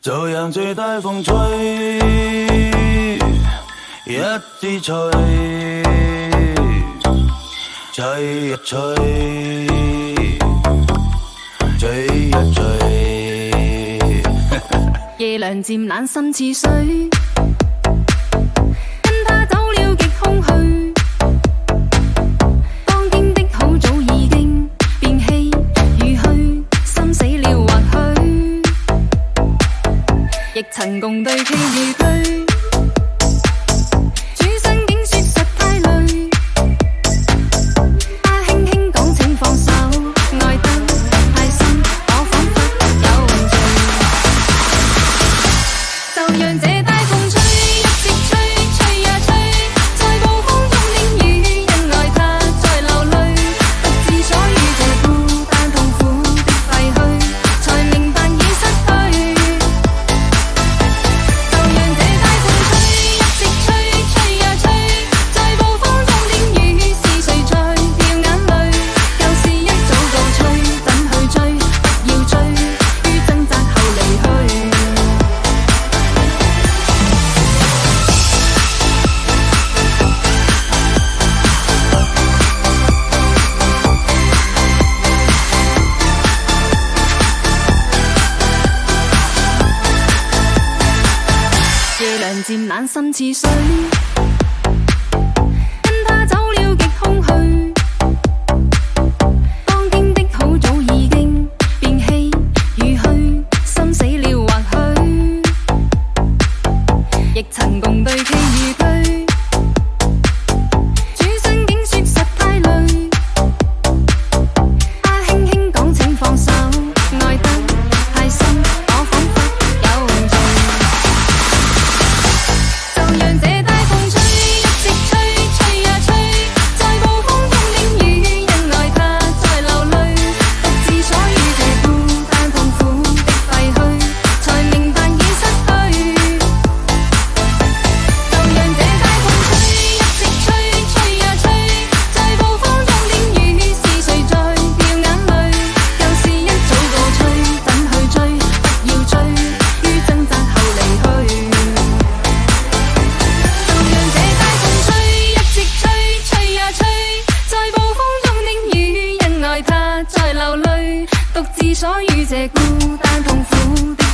就让这大风吹，一直吹，吹呀吹，吹呀吹。夜凉漸冷心似水，跟他走了極空虛。當經的好早已經變氣如虛，心死了或許，亦曾共對傾與居。轉身竟說實太累，他輕輕講請放手，愛得太深，我彷彿有罪。就讓這大風吹，一直吹，吹呀吹，在暴風中的雨，因愛他在流淚，獨自所遇這孤單痛苦的廢墟，才明白已失去。就讓這大風吹，一直吹，吹呀吹，在暴風中的雨，是誰在掉眼淚？舊事一早告吹，怎去追？不要追，於掙扎後離去。夜涼漸冷心似水，跟他走了極空虛。當經的好早已經變氣如虛，心死了或許，亦曾共對傾與居。轉身竟說實太累，他輕輕講請放手，愛得太深，我彷彿有罪。就讓這大風吹，一直吹，吹呀吹，在暴風中的雨，因愛他在流淚，獨自所遇這孤單痛苦的廢墟，才明白已失去。就讓這大風吹，一直吹，吹呀吹，在暴風中的雨，是誰在掉眼淚？舊事一早告吹，怎去追？不要追，於掙扎後離去。就讓這大風吹，一直吹，吹呀吹，在暴風中的雨，因愛他在流淚，獨自所遇這孤單痛苦的